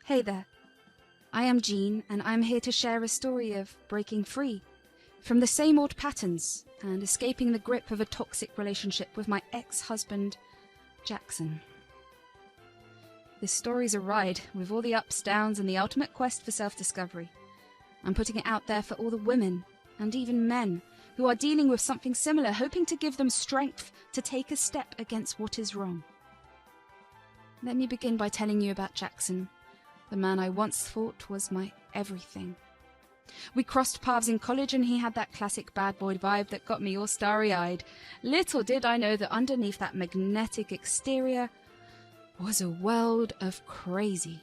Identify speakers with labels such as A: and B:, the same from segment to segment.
A: Hey there. I am Jean, and I'm here to share a story of breaking free from the same old patterns and escaping the grip of a toxic relationship with my ex-husband, Jackson. This story's a ride with all the ups, downs, and the ultimate quest for self-discovery. I'm putting it out there for all the women, and even men, who are dealing with something similar, hoping to give them strength to take a step against what is wrong. Let me begin by telling you about Jackson, the man I once thought was my everything. We crossed paths in college and he had that classic bad boy vibe that got me all starry-eyed. Little did I know that underneath that magnetic exterior was a world of crazy.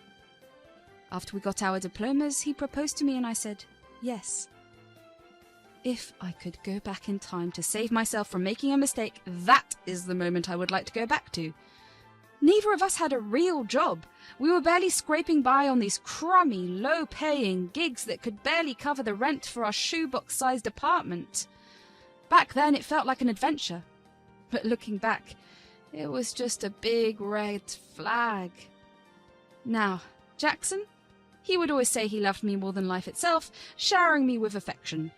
A: After we got our diplomas, he proposed to me and I said yes. If I could go back in time to save myself from making a mistake, that is the moment I would like to go back to. Neither of us had a real job. We were barely scraping by on these crummy, low-paying gigs that could barely cover the rent for our shoebox-sized apartment. Back then, it felt like an adventure. But looking back, it was just a big red flag. Now, Jackson, he would always say he loved me more than life itself, showering me with affection.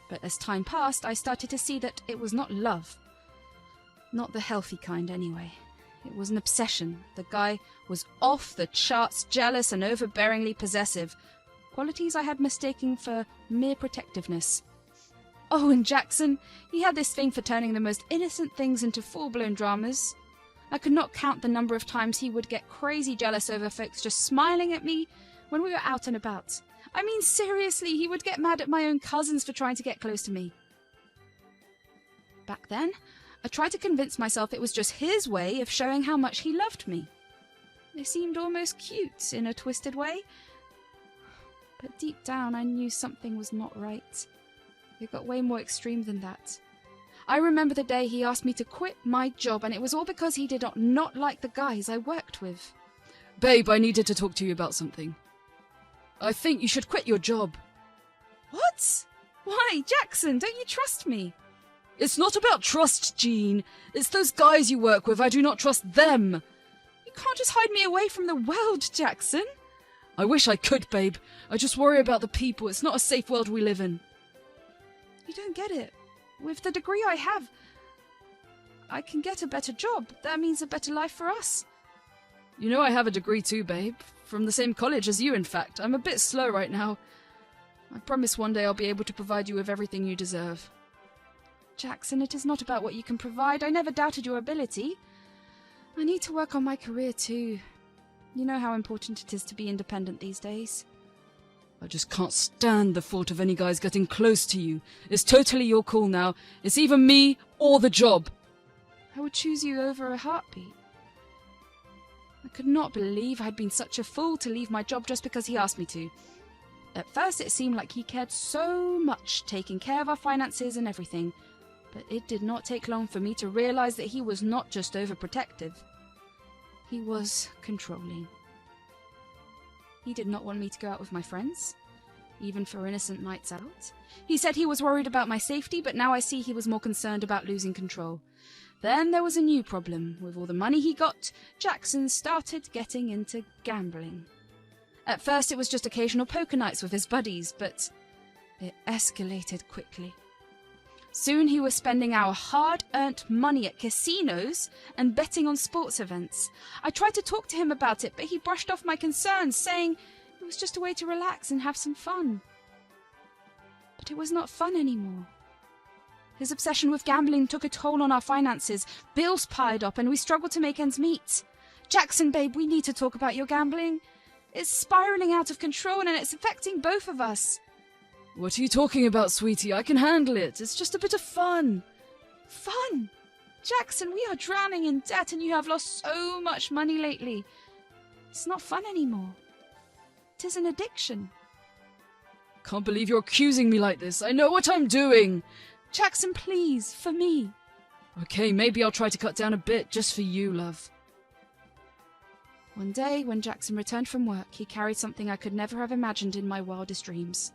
A: But as time passed, I started to see that it was not love. Not the healthy kind, anyway. It was an obsession. The guy was off the charts, jealous and overbearingly possessive, qualities I had mistaken for mere protectiveness. Oh, and Jackson, he had this thing for turning the most innocent things into full-blown dramas. I could not count the number of times he would get crazy jealous over folks just smiling at me when we were out and about. I mean, seriously, he would get mad at my own cousins for trying to get close to me. Back then, I tried to convince myself it was just his way of showing how much he loved me. It seemed almost cute in a twisted way. But deep down, I knew something was not right. It got way more extreme than that. I remember the day he asked me to quit my job, and it was all because he did not like the guys I worked with.
B: Babe, I needed to talk to you about something. I think you should quit your job.
A: What? Why, Jackson, don't you trust me?
B: It's not about trust, Jean. It's those guys you work with. I do not trust them.
A: You can't just hide me away from the world, Jackson.
B: I wish I could, babe. I just worry about the people. It's not a safe world we live in.
A: You don't get it. With the degree I have, I can get a better job. That means a better life for us.
B: You know I have a degree too, babe. From the same college as you, in fact. I'm a bit slow right now. I promise one day I'll be able to provide you with everything you deserve.
A: Jackson, it is not about what you can provide. I never doubted your ability. I need to work on my career too. You know how important it is to be independent these days.
B: I just can't stand the thought of any guys getting close to you. It's totally your call now. It's either me or the job.
A: I would choose you over a heartbeat. I could not believe I'd been such a fool to leave my job just because he asked me to. At first it seemed like he cared so much, taking care of our finances and everything. But it did not take long for me to realize that he was not just overprotective. He was controlling. He did not want me to go out with my friends, even for innocent nights out. He said he was worried about my safety, but now I see he was more concerned about losing control. Then there was a new problem. With all the money he got, Jackson started getting into gambling. At first it was just occasional poker nights with his buddies, but it escalated quickly. Soon he was spending our hard-earned money at casinos and betting on sports events. I tried to talk to him about it, but he brushed off my concerns, saying it was just a way to relax and have some fun. But it was not fun anymore. His obsession with gambling took a toll on our finances. Bills piled up and we struggled to make ends meet. Jackson, babe, we need to talk about your gambling. It's spiraling out of control and it's affecting both of us.
B: What are you talking about, sweetie? I can handle it. It's just a bit of fun.
A: Fun? Jackson, we are drowning in debt and you have lost so much money lately. It's not fun anymore. It is an addiction.
B: Can't believe you're accusing me like this. I know what I'm doing.
A: Jackson, please, for me.
B: Okay, maybe I'll try to cut down a bit, just for you, love.
A: One day, when Jackson returned from work, he carried something I could never have imagined in my wildest dreams.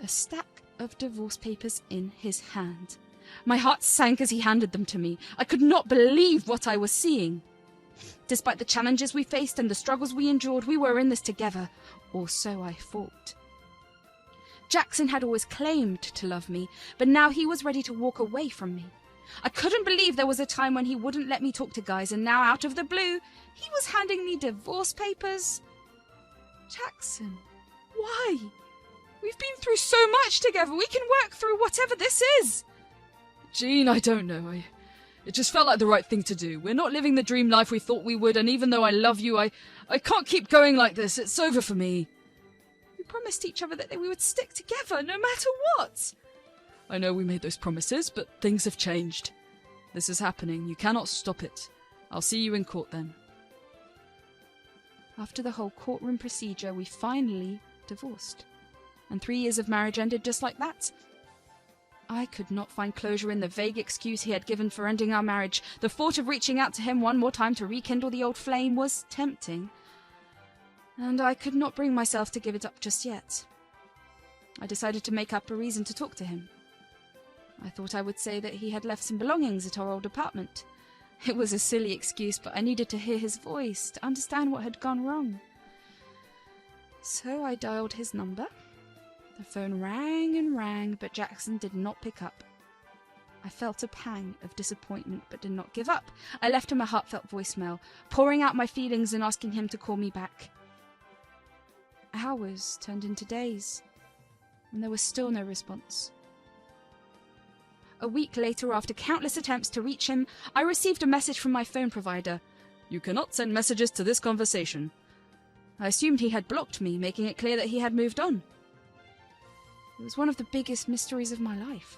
A: A stack of divorce papers in his hand. My heart sank as he handed them to me. I could not believe what I was seeing. Despite the challenges we faced and the struggles we endured, we were in this together, or so I thought. Jackson had always claimed to love me, but now he was ready to walk away from me. I couldn't believe there was a time when he wouldn't let me talk to guys, and now, out of the blue, he was handing me divorce papers. Jackson, why? We've been through so much together. We can work through whatever this is.
B: Jean, I don't know. It just felt like the right thing to do. We're not living the dream life we thought we would, and even though I love you, I can't keep going like this. It's over for me.
A: We promised each other that we would stick together no matter what.
B: I know we made those promises, but things have changed. This is happening. You cannot stop it. I'll see you in court then.
A: After the whole courtroom procedure, we finally divorced. And 3 years of marriage ended just like that. I could not find closure in the vague excuse he had given for ending our marriage. The thought of reaching out to him one more time to rekindle the old flame was tempting, and I could not bring myself to give it up just yet. I decided to make up a reason to talk to him. I thought I would say that he had left some belongings at our old apartment. It was a silly excuse, but I needed to hear his voice to understand what had gone wrong. So I dialed his number. The phone rang and rang, but Jackson did not pick up. I felt a pang of disappointment, but did not give up. I left him a heartfelt voicemail, pouring out my feelings and asking him to call me back. Hours turned into days, and there was still no response. A week later, after countless attempts to reach him, I received a message from my phone provider.
B: You cannot send messages to this conversation.
A: I assumed he had blocked me, making it clear that he had moved on. It was one of the biggest mysteries of my life.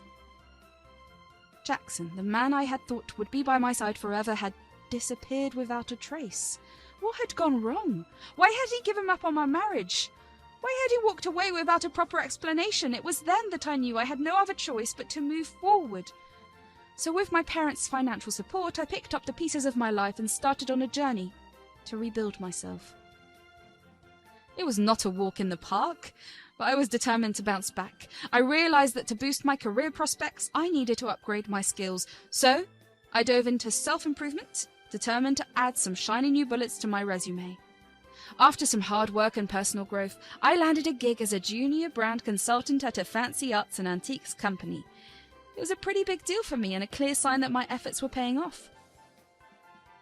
A: Jackson, the man I had thought would be by my side forever, had disappeared without a trace. What had gone wrong? Why had he given up on our marriage? Why had he walked away without a proper explanation? It was then that I knew I had no other choice but to move forward. So with my parents' financial support, I picked up the pieces of my life and started on a journey to rebuild myself. It was not a walk in the park, but I was determined to bounce back. I realized that to boost my career prospects, I needed to upgrade my skills. So I dove into self-improvement, determined to add some shiny new bullets to my resume. After some hard work and personal growth, I landed a gig as a junior brand consultant at a fancy arts and antiques company. It was a pretty big deal for me and a clear sign that my efforts were paying off.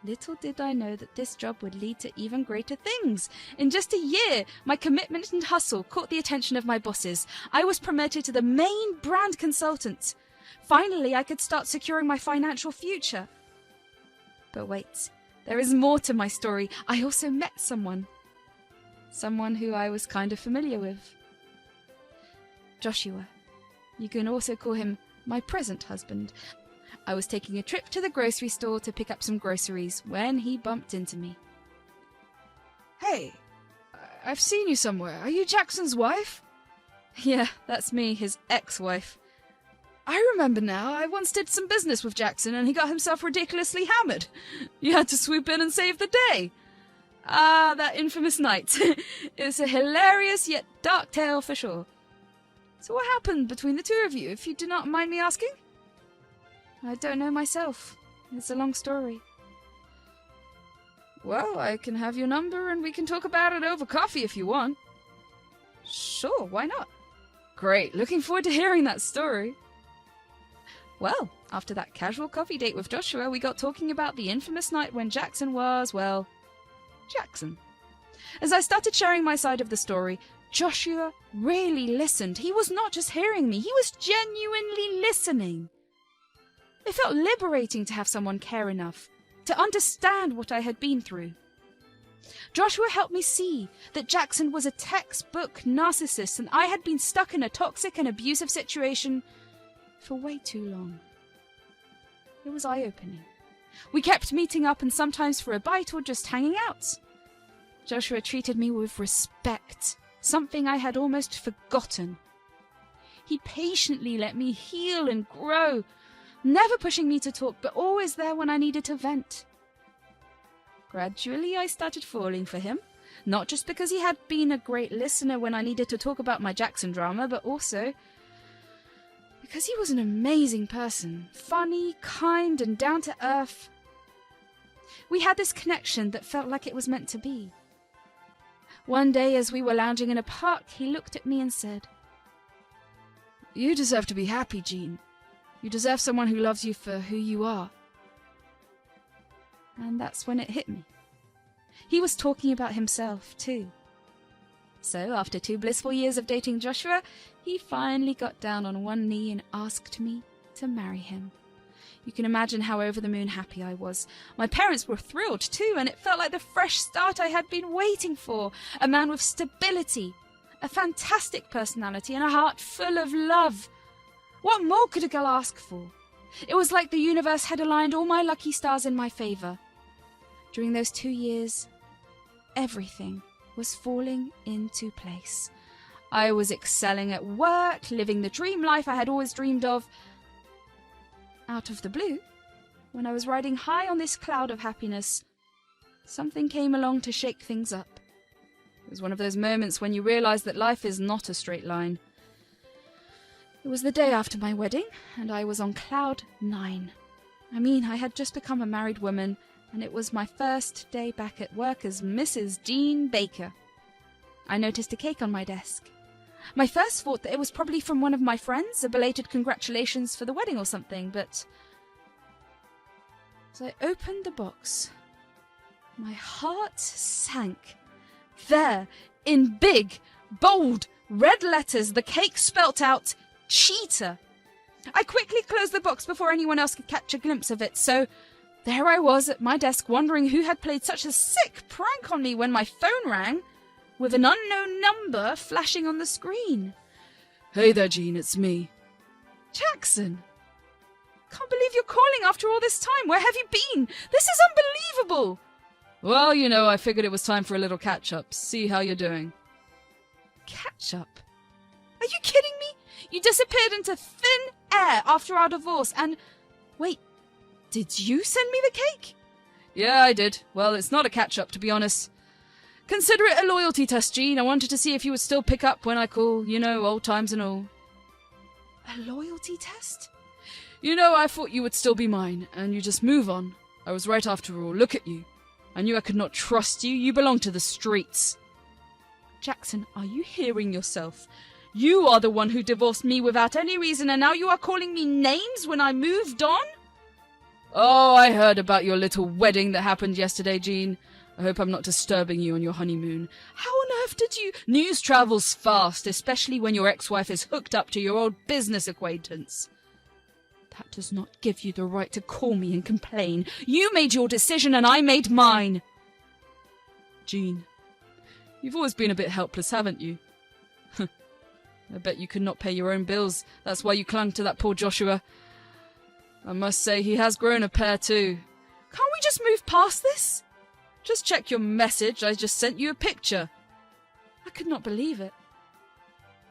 A: Little did I know that this job would lead to even greater things. In just a year, my commitment and hustle caught the attention of my bosses. I was promoted to the main brand consultant. Finally, I could start securing my financial future. But wait, there is more to my story. I also met someone. Someone who I was kind of familiar with. Joshua. You can also call him my present husband. I was taking a trip to the grocery store to pick up some groceries when he bumped into me.
B: Hey, I've seen you somewhere. Are you Jackson's wife?
A: Yeah, that's me, his ex-wife.
B: I remember now. I once did some business with Jackson and he got himself ridiculously hammered. You had to swoop in and save the day.
A: Ah, that infamous night. It's a hilarious yet dark tale for sure.
B: So what happened between the two of you, if you do not mind me asking?
A: I don't know myself. It's a long story.
B: Well, I can have your number and we can talk about it over coffee if you want.
A: Sure, why not?
B: Great, looking forward to hearing that story.
A: Well, after that casual coffee date with Joshua, we got talking about the infamous night when Jackson was, well, Jackson. As I started sharing my side of the story, Joshua really listened. He was not just hearing me, he was genuinely listening. It felt liberating to have someone care enough to understand what I had been through. Joshua helped me see that Jackson was a textbook narcissist and I had been stuck in a toxic and abusive situation for way too long. It was eye-opening. We kept meeting up and sometimes for a bite or just hanging out. Joshua treated me with respect, something I had almost forgotten. He patiently let me heal and grow, never pushing me to talk, but always there when I needed to vent. Gradually, I started falling for him, not just because he had been a great listener when I needed to talk about my Jackson drama, but also because he was an amazing person, funny, kind, and down to earth. We had this connection that felt like it was meant to be. One day, as we were lounging in a park, he looked at me and said,
B: "You deserve to be happy, Jean. You deserve someone who loves you for who you are."
A: And that's when it hit me. He was talking about himself, too. So, after 2 blissful years of dating Joshua, he finally got down on one knee and asked me to marry him. You can imagine how over-the-moon happy I was. My parents were thrilled too, and it felt like the fresh start I had been waiting for. A man with stability, a fantastic personality, and a heart full of love. What more could a girl ask for? It was like the universe had aligned all my lucky stars in my favour. During those 2 years, everything was falling into place. I was excelling at work, living the dream life I had always dreamed of. Out of the blue, when I was riding high on this cloud of happiness, something came along to shake things up. It was one of those moments when you realise that life is not a straight line. It was the day after my wedding, and I was on cloud 9. I had just become a married woman, and it was my first day back at work as Mrs. Jean Baker. I noticed a cake on my desk. My first thought that it was probably from one of my friends, a belated congratulations for the wedding or something, but as I opened the box, my heart sank. There, in big, bold, red letters, the cake spelt out, "Cheater." I quickly closed the box before anyone else could catch a glimpse of it, so there I was at my desk wondering who had played such a sick prank on me when my phone rang, with an unknown number flashing on the screen.
B: "Hey there, Jean, it's me."
A: "Jackson! Can't believe you're calling after all this time. Where have you been? This is unbelievable!"
B: "Well, I figured it was time for a little catch-up. See how you're doing."
A: "Catch-up? Are you kidding me? You disappeared into thin air after our divorce and... Wait, did you send me the cake?"
B: "Yeah, I did. Well, it's not a catch-up, to be honest. Consider it a loyalty test, Jean. I wanted to see if you would still pick up when I call, old times and all."
A: "A loyalty test?"
B: I thought you would still be mine, and you just move on. I was right after all. Look at you. I knew I could not trust you. You belong to the streets."
A: "Jackson, are you hearing yourself? You are the one who divorced me without any reason, and now you are calling me names when I moved on?"
B: "Oh, I heard about your little wedding that happened yesterday, Jean. I hope I'm not disturbing you on your honeymoon."
A: "How on earth did you—"
B: "News travels fast, especially when your ex-wife is hooked up to your old business acquaintance."
A: "That does not give you the right to call me and complain. You made your decision and I made mine."
B: "Jean, you've always been a bit helpless, haven't you? I bet you could not pay your own bills. That's why you clung to that poor Joshua. I must say he has grown a pair too."
A: "Can't we just move past this?"
B: "Just check your message. I just sent you a picture."
A: I could not believe it.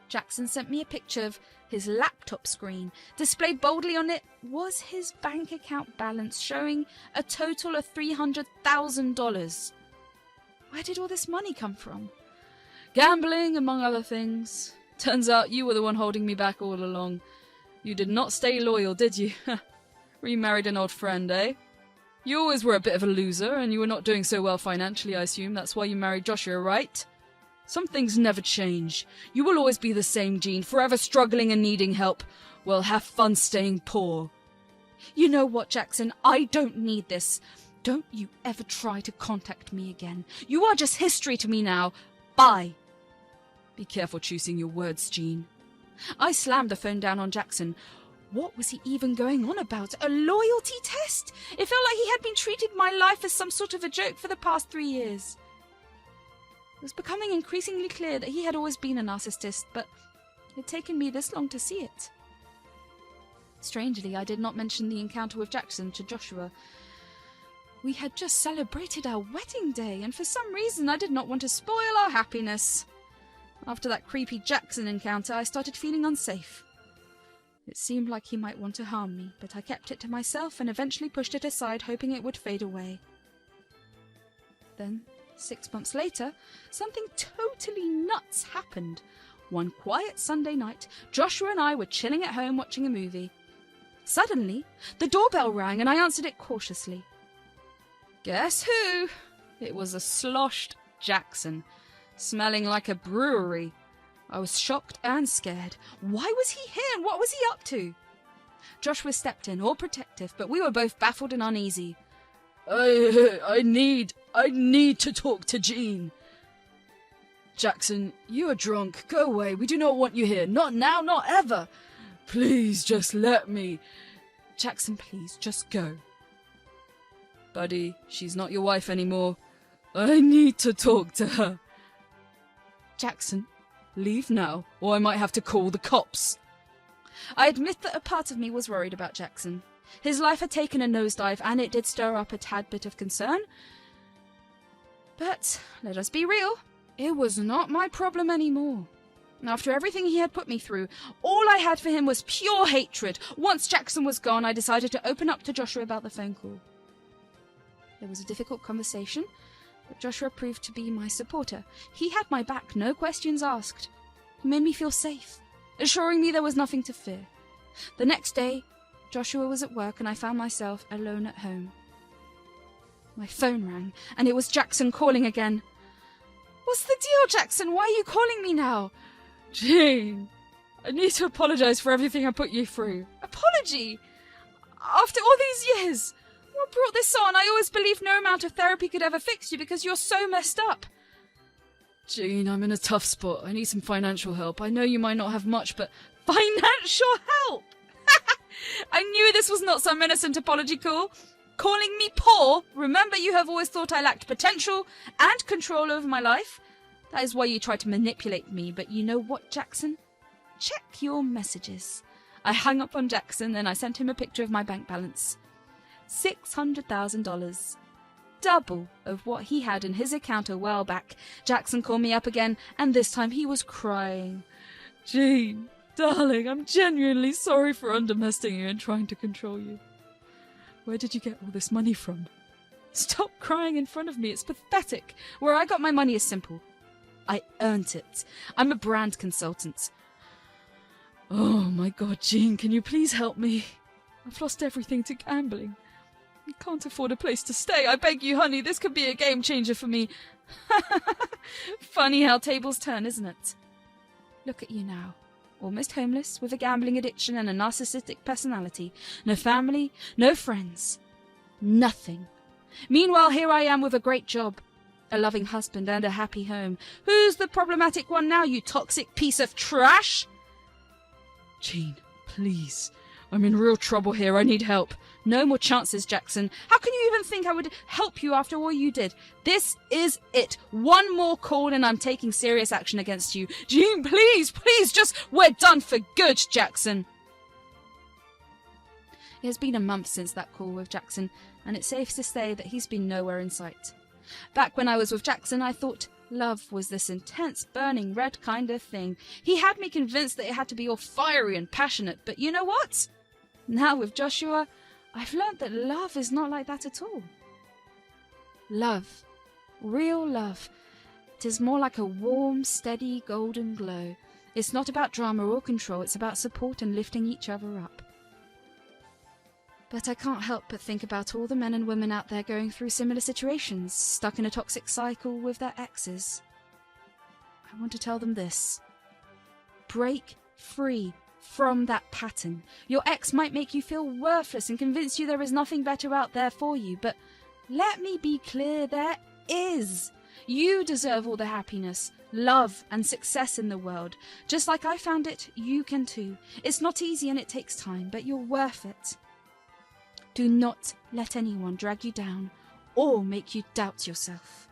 A: Jackson sent me a picture of his laptop screen. Displayed boldly on it was his bank account balance, showing a total of $300,000. Where did all this money come from?
B: "Gambling, among other things. Turns out you were the one holding me back all along. You did not stay loyal, did you? Remarried an old friend, eh? You always were a bit of a loser, and you were not doing so well financially, I assume. That's why you married Joshua, right? Some things never change. You will always be the same, Jean, forever struggling and needing help. Well, have fun staying poor."
A: "You know what, Jackson? I don't need this. Don't you ever try to contact me again. You are just history to me now. Bye."
B: Be careful choosing your words, Jean.
A: I slammed the phone down on Jackson. What was he even going on about? A loyalty test? It felt like he had been treating my life as some sort of a joke for the past 3 years. It was becoming increasingly clear that he had always been a narcissist, but it had taken me this long to see it. Strangely, I did not mention the encounter with Jackson to Joshua. We had just celebrated our wedding day, and for some reason I did not want to spoil our happiness. After that creepy Jackson encounter, I started feeling unsafe. It seemed like he might want to harm me, but I kept it to myself and eventually pushed it aside, hoping it would fade away. Then, 6 months later, something totally nuts happened. One quiet Sunday night, Joshua and I were chilling at home watching a movie. Suddenly, the doorbell rang and I answered it cautiously.
B: Guess who? It was a sloshed Jackson, smelling like a brewery. I was shocked and scared. Why was he here and what was he up to? Joshua stepped in, all protective, but we were both baffled and uneasy. I need to talk to Jean. Jackson, you are drunk. Go away. We do not want you here. Not now, not ever. Please, just let me. Jackson, please, just go. Buddy, she's not your wife anymore. I need to talk to her. Jackson, leave now, or I might have to call the cops. I admit that a part of me was worried about Jackson. His life had taken a nosedive, and it did stir up a tad bit of concern. But, let us be real, it was not my problem anymore. After everything he had put me through, all I had for him was pure hatred. Once Jackson was gone, I decided to open up to Joshua about the phone call. There was a difficult conversation, but Joshua proved to be my supporter. He had my back, no questions asked. He made me feel safe, assuring me there was nothing to fear. The next day, Joshua was at work and I found myself alone at home. My phone rang, and it was Jackson calling again. What's the deal, Jackson? Why are you calling me now? Jean, I need to apologize for everything I put you through. Apology? After all these years? What brought this on? I always believed no amount of therapy could ever fix you because you're so messed up. Jean, I'm in a tough spot. I need some financial help. I know you might not have much, but financial help? I knew this was not some innocent apology call. Calling me poor? Remember, you have always thought I lacked potential and control over my life. That is why you tried to manipulate me, but you know what, Jackson? Check your messages. I hung up on Jackson, then I sent him a picture of my bank balance. $600,000. Double of what he had in his account a while back. Jackson called me up again, and this time he was crying. Jean, darling, I'm genuinely sorry for undomestic you and trying to control you. Where did you get all this money from? Stop crying in front of me, it's pathetic. Where I got my money is simple. I earned it. I'm a brand consultant. Oh my God, Jean, can you please help me? I've lost everything to gambling. I can't afford a place to stay. I beg you, honey, this could be a game changer for me. Funny how tables turn, isn't it? Look at you now. Almost homeless, with a gambling addiction and a narcissistic personality. No family, no friends. Nothing. Meanwhile, here I am with a great job, a loving husband and a happy home. Who's the problematic one now, you toxic piece of trash? Jean, please. I'm in real trouble here. I need help. No more chances, Jackson. How can you even think I would help you after all you did? This is it. One more call and I'm taking serious action against you. Jean, please, we're done for good, Jackson. It has been a month since that call with Jackson, and it's safe to say that he's been nowhere in sight. Back when I was with Jackson, I thought love was this intense, burning red kind of thing. He had me convinced that it had to be all fiery and passionate, but you know what? Now with Joshua, I've learnt that love is not like that at all. Love, real love, it is more like a warm, steady, golden glow. It's not about drama or control, it's about support and lifting each other up. But I can't help but think about all the men and women out there going through similar situations, stuck in a toxic cycle with their exes. I want to tell them this. Break free from that pattern. Your ex might make you feel worthless and convince you there is nothing better out there for you, but let me be clear, there is. You deserve all the happiness, love, and success in the world. Just like I found it, you can too. It's not easy and it takes time, but you're worth it. Do not let anyone drag you down or make you doubt yourself.